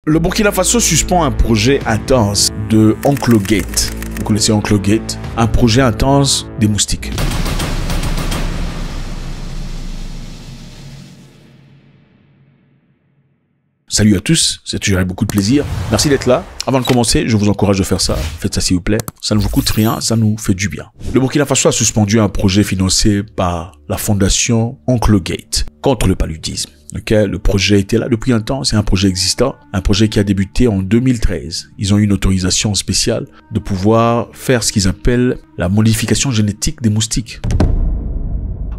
Le Burkina Faso suspend un projet intense de Onklogate. Vous connaissez Onklogate? Un projet intense des moustiques. Salut à tous, c'est toujours avec beaucoup de plaisir. Merci d'être là. Avant de commencer, je vous encourage de faire ça. Faites ça s'il vous plaît. Ça ne vous coûte rien, ça nous fait du bien. Le Burkina Faso a suspendu un projet financé par la fondation Onklogate contre le paludisme. Okay, le projet était là depuis un temps, c'est un projet existant, un projet qui a débuté en 2013. Ils ont eu une autorisation spéciale de pouvoir faire ce qu'ils appellent la modification génétique des moustiques.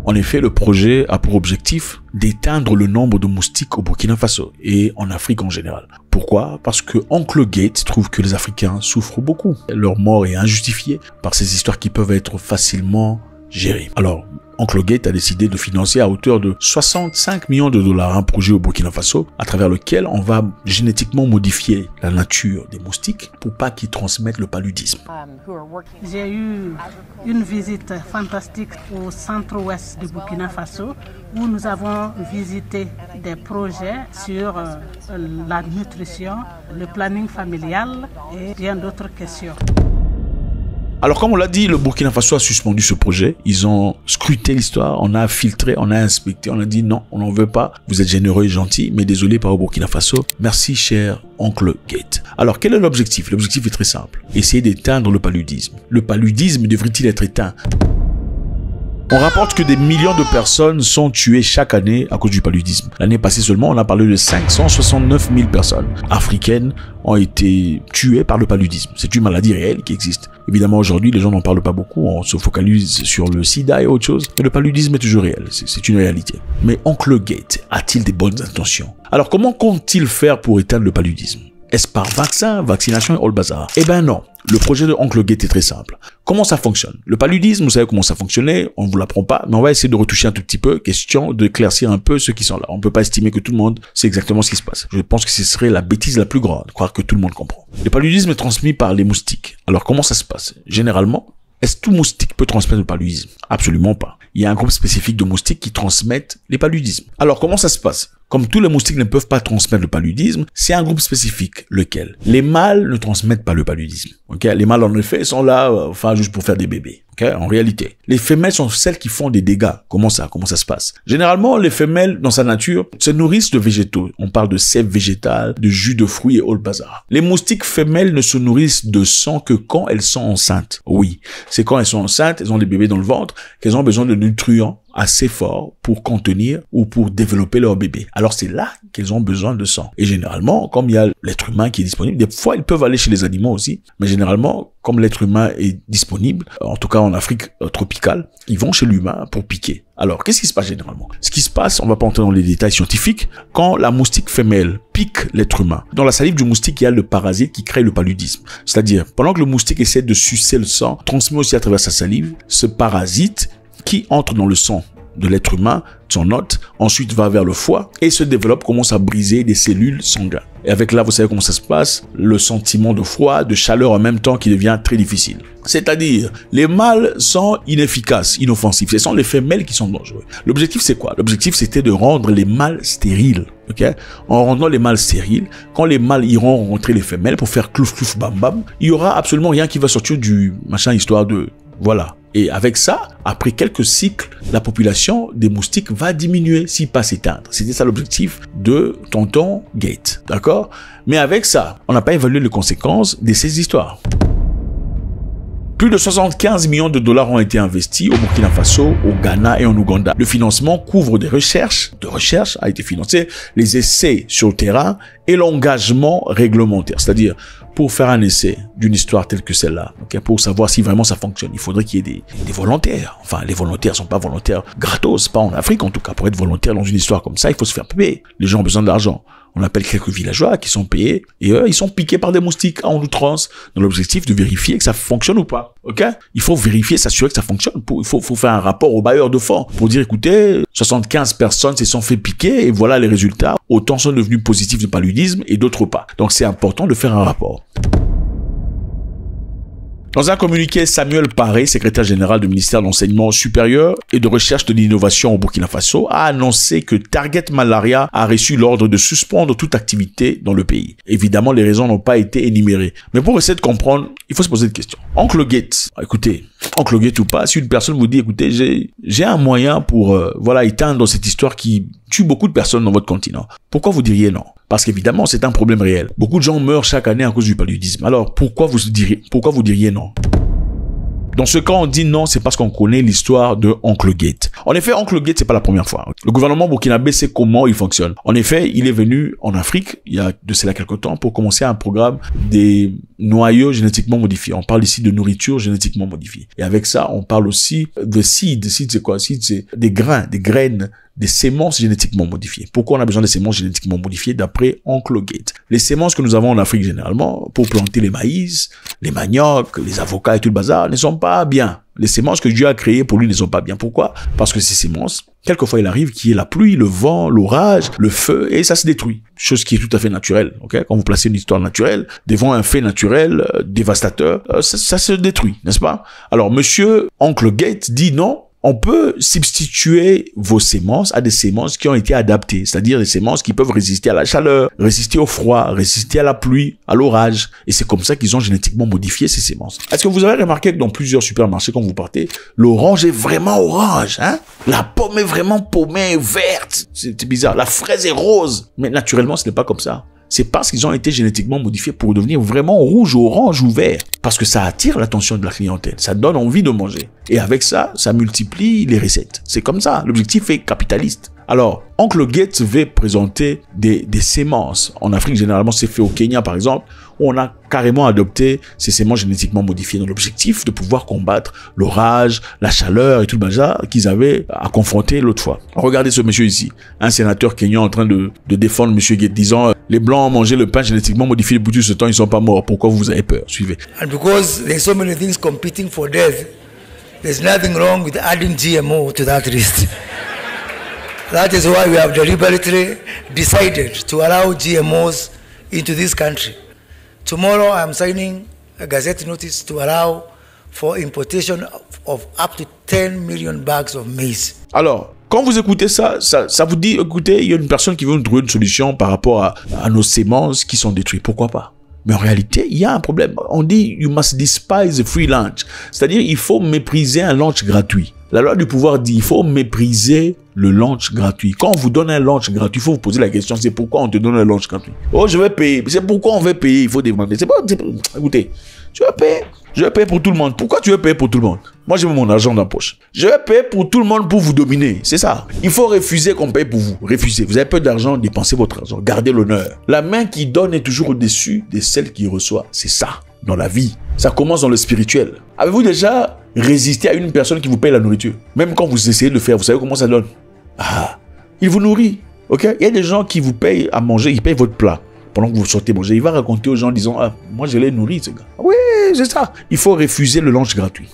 En effet, le projet a pour objectif d'éteindre le nombre de moustiques au Burkina Faso et en Afrique en général. Pourquoi? Parce que Onklogate trouve que les Africains souffrent beaucoup. Leur mort est injustifiée par ces histoires qui peuvent être facilement gérées. Alors, Onklogate a décidé de financer à hauteur de 65 millions de dollars un projet au Burkina Faso à travers lequel on va génétiquement modifier la nature des moustiques pour pas qu'ils transmettent le paludisme. J'ai eu une visite fantastique au centre-ouest du Burkina Faso où nous avons visité des projets sur la nutrition, le planning familial et bien d'autres questions. Alors comme on l'a dit, le Burkina Faso a suspendu ce projet. Ils ont scruté l'histoire, on a filtré, on a inspecté, on a dit non, on n'en veut pas. Vous êtes généreux et gentil, mais désolé par au Burkina Faso. Merci cher Onklogate. Alors quel est l'objectif? L'objectif est très simple. Essayer d'éteindre le paludisme. Le paludisme devrait-il être éteint? On rapporte que des millions de personnes sont tuées chaque année à cause du paludisme. L'année passée seulement, on a parlé de 569 000 personnes africaines ont été tuées par le paludisme. C'est une maladie réelle qui existe. Évidemment, aujourd'hui, les gens n'en parlent pas beaucoup. On se focalise sur le sida et autre chose. Mais le paludisme est toujours réel. C'est une réalité. Mais Onklogate a-t-il des bonnes intentions? Alors, comment compte-t-il faire pour éteindre le paludisme? Est-ce par vaccin, vaccination et all bazar? Eh ben non. Le projet de Onklogate est très simple. Comment ça fonctionne? Le paludisme, vous savez comment ça fonctionnait, on ne vous l'apprend pas, mais on va essayer de retoucher un tout petit peu, question d'éclaircir un peu ceux qui sont là. On ne peut pas estimer que tout le monde sait exactement ce qui se passe. Je pense que ce serait la bêtise la plus grande, croire que tout le monde comprend. Le paludisme est transmis par les moustiques. Alors comment ça se passe? Généralement, est-ce que tout moustique peut transmettre le paludisme? Absolument pas. Il y a un groupe spécifique de moustiques qui transmettent les paludismes. Alors comment ça se passe? Comme tous les moustiques ne peuvent pas transmettre le paludisme, c'est un groupe spécifique. Lequel? Les mâles ne transmettent pas le paludisme. Okay? Les mâles, en effet, sont là, juste pour faire des bébés. Okay? En réalité, les femelles sont celles qui font des dégâts. Comment ça se passe? Généralement, les femelles, dans sa nature, se nourrissent de végétaux. On parle de sève végétale, de jus de fruits et all bazar. Les moustiques femelles ne se nourrissent de sang que quand elles sont enceintes. Oui, c'est quand elles sont enceintes, elles ont des bébés dans le ventre, qu'elles ont besoin de nutriments assez forts pour contenir ou pour développer leur bébé. Alors c'est là qu'elles ont besoin de sang. Et généralement, comme il y a l'être humain qui est disponible, des fois ils peuvent aller chez les animaux aussi, mais généralement, comme l'être humain est disponible, en tout cas en Afrique tropicale, ils vont chez l'humain pour piquer. Alors, qu'est-ce qui se passe généralement? Ce qui se passe, on va pas entrer dans les détails scientifiques, quand la moustique femelle pique l'être humain, dans la salive du moustique, il y a le parasite qui crée le paludisme. C'est-à-dire, pendant que le moustique essaie de sucer le sang, transmet aussi à travers sa salive, ce parasite qui entre dans le sang de l'être humain, son hôte, ensuite va vers le foie et se développe, commence à briser des cellules sanguines. Et avec là, vous savez comment ça se passe, le sentiment de froid, de chaleur en même temps qui devient très difficile. C'est-à-dire, les mâles sont inefficaces, inoffensifs. Ce sont les femelles qui sont dangereux. L'objectif, c'est quoi? L'objectif, c'était de rendre les mâles stériles. Okay? En rendant les mâles stériles, quand les mâles iront rencontrer les femelles pour faire clouf clouf bam bam, il y aura absolument rien qui va sortir du machin histoire de... Voilà. Et avec ça, après quelques cycles, la population des moustiques va diminuer s'ils pas s'éteindre. C'était ça l'objectif de tonton Gate. D'accord? Mais avec ça, on n'a pas évalué les conséquences de ces histoires. Plus de 75 millions de dollars ont été investis au Burkina Faso, au Ghana et en Ouganda. Le financement couvre des recherches, a été financé, les essais sur le terrain et l'engagement réglementaire. C'est-à-dire, pour faire un essai d'une histoire telle que celle-là, okay, pour savoir si vraiment ça fonctionne, il faudrait qu'il y ait des volontaires. Enfin, les volontaires sont pas volontaires gratos, pas en Afrique en tout cas. Pour être volontaire dans une histoire comme ça, il faut se faire payer. Les gens ont besoin d'argent. On appelle quelques villageois qui sont payés et eux, ils sont piqués par des moustiques en outrance dans l'objectif de vérifier que ça fonctionne ou pas. Ok? Il faut vérifier, s'assurer que ça fonctionne. Il faut faire un rapport au bailleur de fonds pour dire, écoutez, 75 personnes se sont fait piquer et voilà les résultats. Autant sont devenus positifs de paludisme et d'autres pas. Donc c'est important de faire un rapport. Dans un communiqué, Samuel Paré, secrétaire général du ministère de l'Enseignement supérieur et de recherche de l'innovation au Burkina Faso, a annoncé que Target Malaria a reçu l'ordre de suspendre toute activité dans le pays. Évidemment, les raisons n'ont pas été énumérées. Mais pour essayer de comprendre, il faut se poser une question. Oncle Gates, écoutez, Oncle Gates ou pas, si une personne vous dit, écoutez, j'ai un moyen pour, éteindre cette histoire qui tue beaucoup de personnes dans votre continent. Pourquoi vous diriez non? Parce qu'évidemment, c'est un problème réel. Beaucoup de gens meurent chaque année à cause du paludisme. Alors, pourquoi vous diriez non? Dans ce cas, on dit non, c'est parce qu'on connaît l'histoire de Oncle Gate. En effet, Oncle Gate, c'est pas la première fois. Le gouvernement burkinabé sait comment il fonctionne. En effet, il est venu en Afrique, il y a de cela quelque temps, pour commencer un programme des noyaux génétiquement modifiés. On parle ici de nourriture génétiquement modifiée. Et avec ça, on parle aussi de seed. Seed, c'est quoi? Seed, c'est des grains, des graines, des sémences génétiquement modifiées. Pourquoi on a besoin de sémences génétiquement modifiées d'après Oncle Gate? Les sémences que nous avons en Afrique généralement, pour planter les maïs, les maniocs, les avocats et tout le bazar, ne sont pas bien. Les sémences que Dieu a créées pour lui ne sont pas bien. Pourquoi? Parce que ces sémences, quelquefois il arrive qu'il y ait la pluie, le vent, l'orage, le feu, et ça se détruit. Chose qui est tout à fait naturelle. Okay? Quand vous placez une histoire naturelle, devant un fait naturel, dévastateur, ça se détruit, n'est-ce pas? Alors, monsieur Oncle Gate dit non. On peut substituer vos sémences à des sémences qui ont été adaptées, c'est-à-dire des sémences qui peuvent résister à la chaleur, résister au froid, résister à la pluie, à l'orage. Et c'est comme ça qu'ils ont génétiquement modifié ces sémences. Est-ce que vous avez remarqué que dans plusieurs supermarchés, quand vous partez, l'orange est vraiment orange, hein? La pomme est vraiment pommée, verte. C'est bizarre. La fraise est rose. Mais naturellement, ce n'est pas comme ça. C'est parce qu'ils ont été génétiquement modifiés pour devenir vraiment rouge, orange ou vert. Parce que ça attire l'attention de la clientèle. Ça donne envie de manger. Et avec ça, ça multiplie les recettes. C'est comme ça. L'objectif est capitaliste. Alors, Oncle Gates veut présenter des sémences. En Afrique, généralement, c'est fait au Kenya, par exemple, où on a carrément adopté ces sémences génétiquement modifiées dans l'objectif de pouvoir combattre l'orage, la chaleur et tout le bazar qu'ils avaient à confronter l'autre fois. Regardez ce monsieur ici, un sénateur kenyan en train de défendre monsieur Gates, disant les Blancs ont mangé le pain génétiquement modifié depuis tout ce temps, ils sont pas morts. Pourquoi vous avez peur? Suivez. And because there's so many things competing for death, there's nothing wrong with adding GMO to that list. That is why we have deliberately decided to allow GMOs into this country. Tomorrow I am signing a gazette notice to allow for importation of up to 10 million bags of maize. Alors, quand vous écoutez ça vous dit, écoutez, il y a une personne qui veut nous trouver une solution par rapport à nos sémences qui sont détruites. Pourquoi pas? Mais en réalité, il y a un problème. On dit, you must despise the free lunch. C'est-à-dire, il faut mépriser un lunch gratuit. La loi du pouvoir dit, il faut mépriser le lunch gratuit. Quand on vous donne un lunch gratuit, il faut vous poser la question, c'est pourquoi on te donne un lunch gratuit? Oh, je vais payer. C'est pourquoi on veut payer, il faut demander. Écoutez, je vais payer pour tout le monde. Pourquoi tu veux payer pour tout le monde? Moi, j'ai mon argent dans la poche. Je vais payer pour tout le monde pour vous dominer. C'est ça. Il faut refuser qu'on paye pour vous. Refusez. Vous avez peu d'argent, dépensez votre argent. Gardez l'honneur. La main qui donne est toujours au-dessus de celle qui reçoit. C'est ça, dans la vie. Ça commence dans le spirituel. Avez-vous déjà résisté à une personne qui vous paye la nourriture? Même quand vous essayez de le faire, vous savez comment ça donne? Ah, il vous nourrit. Ok? Il y a des gens qui vous payent à manger, ils payent votre plat. Pendant que vous sortez manger, il va raconter aux gens en disant, ah, moi je l'ai nourri, ce gars. Oui, c'est ça. Il faut refuser le lunch gratuit.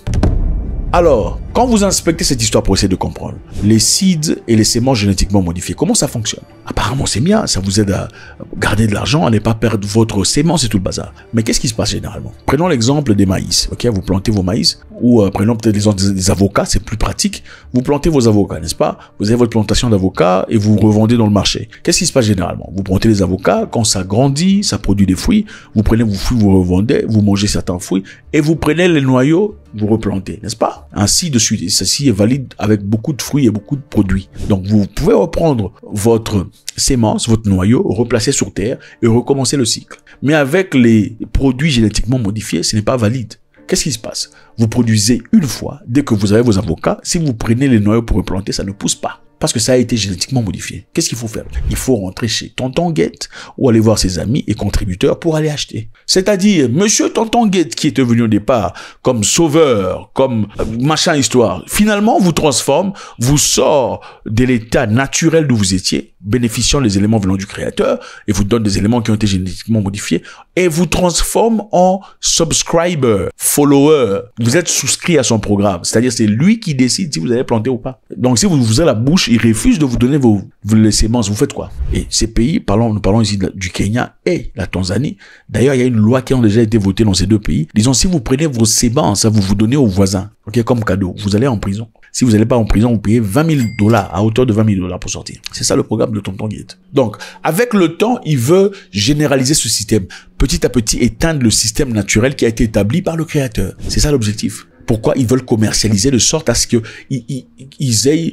Alors, quand vous inspectez cette histoire pour essayer de comprendre, les seeds et les sémences génétiquement modifiées, comment ça fonctionne? Apparemment, c'est bien, ça vous aide à garder de l'argent, à ne pas perdre votre sémence et tout le bazar. Mais qu'est-ce qui se passe généralement? Prenons l'exemple des maïs, ok? Vous plantez vos maïs, ou prenons peut-être l'exemple des avocats, c'est plus pratique. Vous plantez vos avocats, n'est-ce pas? Vous avez votre plantation d'avocats et vous revendez dans le marché. Qu'est-ce qui se passe généralement? Vous plantez les avocats, quand ça grandit, ça produit des fruits, vous prenez vos fruits, vous revendez, vous mangez certains fruits, et vous prenez les noyaux, vous replantez, n'est-ce pas? Ainsi de suite. Et ceci est valide avec beaucoup de fruits et beaucoup de produits. Donc, vous pouvez reprendre votre sémence, votre noyau, replacer sur terre et recommencer le cycle. Mais avec les produits génétiquement modifiés, ce n'est pas valide. Qu'est-ce qui se passe? Vous produisez une fois, dès que vous avez vos avocats, si vous prenez les noyaux pour replanter, ça ne pousse pas. Parce que ça a été génétiquement modifié. Qu'est-ce qu'il faut faire? Il faut rentrer chez Tonton Guette ou aller voir ses amis et contributeurs pour aller acheter. C'est-à-dire, monsieur Tonton Guette qui était venu au départ comme sauveur, comme machin histoire, finalement vous transforme, vous sort de l'état naturel d'où vous étiez, bénéficiant des éléments venant du créateur et vous donne des éléments qui ont été génétiquement modifiés et vous transforme en subscriber, follower. Vous êtes souscrit à son programme. C'est-à-dire, c'est lui qui décide si vous allez planter ou pas. Donc, si vous ouvrez la bouche, ils refusent de vous donner les semences. Vous faites quoi? Et ces pays, nous parlons ici du Kenya et la Tanzanie. D'ailleurs, il y a une loi qui a déjà été votée dans ces deux pays. Disons, si vous prenez vos semences, vous donnez aux voisins, ok, comme cadeau, vous allez en prison. Si vous n'allez pas en prison, vous payez $20,000, à hauteur de $20,000 pour sortir. C'est ça le programme de Tonton Guette. Donc, avec le temps, il veut généraliser ce système. Petit à petit, éteindre le système naturel qui a été établi par le Créateur. C'est ça l'objectif. Pourquoi ils veulent commercialiser de sorte à ce que ils aient,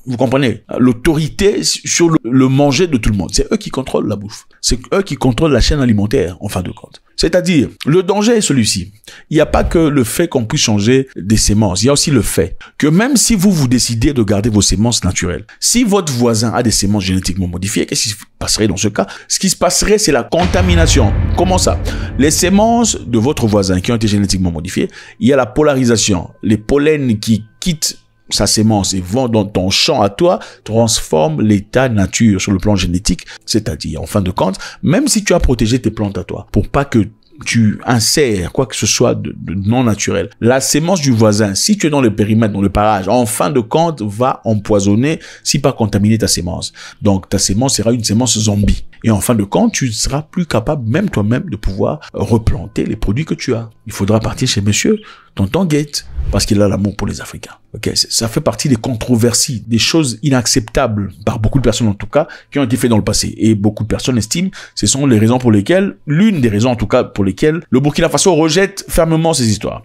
vous comprenez, l'autorité sur le manger de tout le monde. C'est eux qui contrôlent la bouffe. C'est eux qui contrôlent la chaîne alimentaire, en fin de compte. C'est-à-dire, le danger est celui-ci. Il n'y a pas que le fait qu'on puisse changer des semences. Il y a aussi le fait que même si vous décidez de garder vos semences naturelles, si votre voisin a des semences génétiquement modifiées, qu'est-ce qui se passerait dans ce cas? Ce qui se passerait, c'est la contamination. Comment ça? Les semences de votre voisin qui ont été génétiquement modifiées, il y a la polarisation. Les pollens qui quittent sa sémence et vont dans ton champ à toi, transforme l'état nature sur le plan génétique. C'est-à-dire, en fin de compte, même si tu as protégé tes plantes à toi, pour pas que tu insères quoi que ce soit de non naturel, la sémence du voisin, si tu es dans le périmètre, dans le parage, en fin de compte, va empoisonner, si pas contaminer ta sémence. Donc, ta sémence sera une sémence zombie. Et en fin de compte, tu seras plus capable, même toi-même, de pouvoir replanter les produits que tu as. Il faudra partir chez monsieur Tonton Guette, parce qu'il a l'amour pour les Africains. Ok, ça fait partie des controversies, des choses inacceptables par beaucoup de personnes en tout cas, qui ont été faites dans le passé. Et beaucoup de personnes estiment, ce sont les raisons pour lesquelles, l'une des raisons en tout cas pour lesquelles le Burkina Faso rejette fermement ces histoires.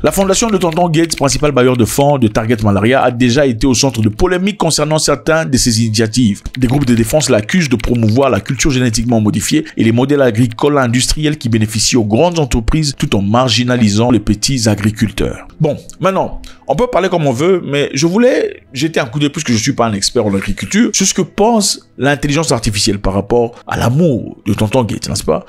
La fondation de Tonton Guette, principal bailleur de fonds de Target Malaria, a déjà été au centre de polémiques concernant certains de ses initiatives. Des groupes de défense l'accusent de promouvoir la culture génétiquement modifiée et les modèles agricoles industriels qui bénéficient aux grandes entreprises tout en marginalisant les petits agriculteurs. Bon, maintenant, on peut parler comme on veut, mais je voulais jeter un coup d'œil, puisque je suis pas un expert en agriculture, sur ce que pense l'intelligence artificielle par rapport à l'amour de Tonton Guette, n'est-ce pas?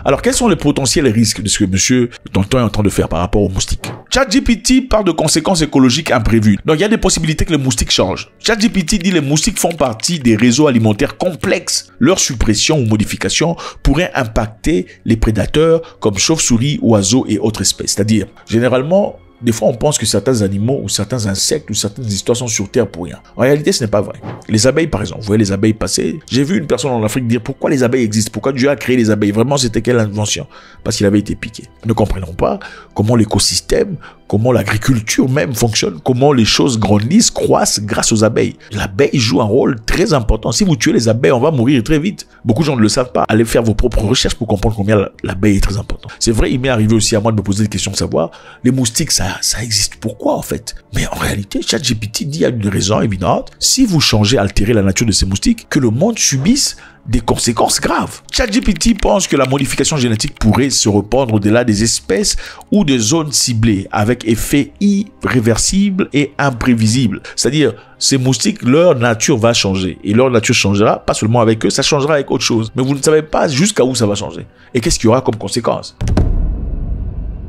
Alors, quels sont les potentiels risques de ce que monsieur Tonton est en train de faire par rapport aux moustiques? ChatGPT parle de conséquences écologiques imprévues. Donc, il y a des possibilités que les moustiques changent. ChatGPT dit les moustiques font partie des réseaux alimentaires complexes. Leur suppression ou modification pourrait impacter les prédateurs comme chauves-souris, oiseaux et autres espèces. C'est-à-dire, généralement, des fois, on pense que certains animaux ou certains insectes ou certaines histoires sont sur Terre pour rien. En réalité, ce n'est pas vrai. Les abeilles, par exemple, vous voyez les abeilles passer. J'ai vu une personne en Afrique dire pourquoi les abeilles existent, pourquoi Dieu a créé les abeilles. Vraiment, c'était quelle invention? Parce qu'il avait été piqué. Nous ne comprenons pas comment l'écosystème, comment l'agriculture même fonctionne, comment les choses grandissent, croissent grâce aux abeilles. L'abeille joue un rôle très important. Si vous tuez les abeilles, on va mourir très vite. Beaucoup de gens ne le savent pas. Allez faire vos propres recherches pour comprendre combien l'abeille est très importante. C'est vrai, il m'est arrivé aussi à moi de me poser des questions de savoir, les moustiques, ça existe pourquoi en fait? Mais en réalité, ChatGPT dit à une raison évidente, si vous changez, altérez la nature de ces moustiques, que le monde subisse des conséquences graves. ChatGPT pense que la modification génétique pourrait se répandre au-delà des espèces ou des zones ciblées avec effet irréversible et imprévisible. C'est-à-dire, ces moustiques, leur nature va changer. Et leur nature changera, pas seulement avec eux, ça changera avec autre chose. Mais vous ne savez pas jusqu'à où ça va changer. Et qu'est-ce qu'il y aura comme conséquence?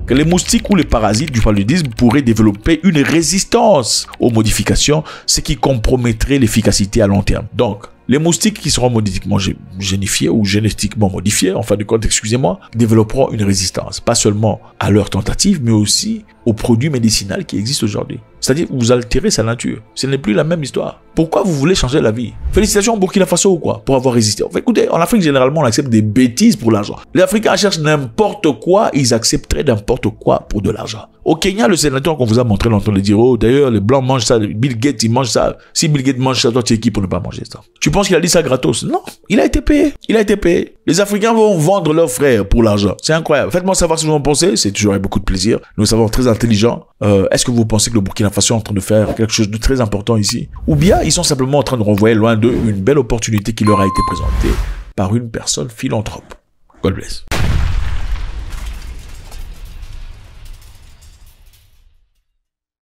Que les moustiques ou les parasites du paludisme pourraient développer une résistance aux modifications, ce qui compromettrait l'efficacité à long terme. Donc, les moustiques qui seront génifiés ou génétiquement modifiés, en fin de compte, excusez-moi, développeront une résistance, pas seulement à leurs tentatives, mais aussi aux produits médicinaux qui existent aujourd'hui. C'est-à-dire, vous altérez sa nature. Ce n'est plus la même histoire. Pourquoi vous voulez changer la vie? Félicitations au Burkina Faso ou quoi? Pour avoir résisté. Enfin, écoutez, en Afrique, généralement, on accepte des bêtises pour l'argent. Les Africains cherchent n'importe quoi, ils accepteraient n'importe quoi pour de l'argent. Au Kenya, le sénateur qu'on vous a montré l'entend dire, oh, d'ailleurs, les Blancs mangent ça, Bill Gates, il mange ça. Si Bill Gates mange ça, toi, tu es qui pour ne pas manger ça? Tu penses qu'il a dit ça gratos? Non, il a été payé. Il a été payé. Les Africains vont vendre leurs frères pour l'argent. C'est incroyable. Faites-moi savoir ce que vous en pensez. C'est toujours avec beaucoup de plaisir. Nous savons très intelligents. Est-ce que vous pensez que le Burkina Faso est en train de faire quelque chose de très important ici? Ou bien ils sont simplement en train de renvoyer loin d'eux une belle opportunité qui leur a été présentée par une personne philanthrope? God bless.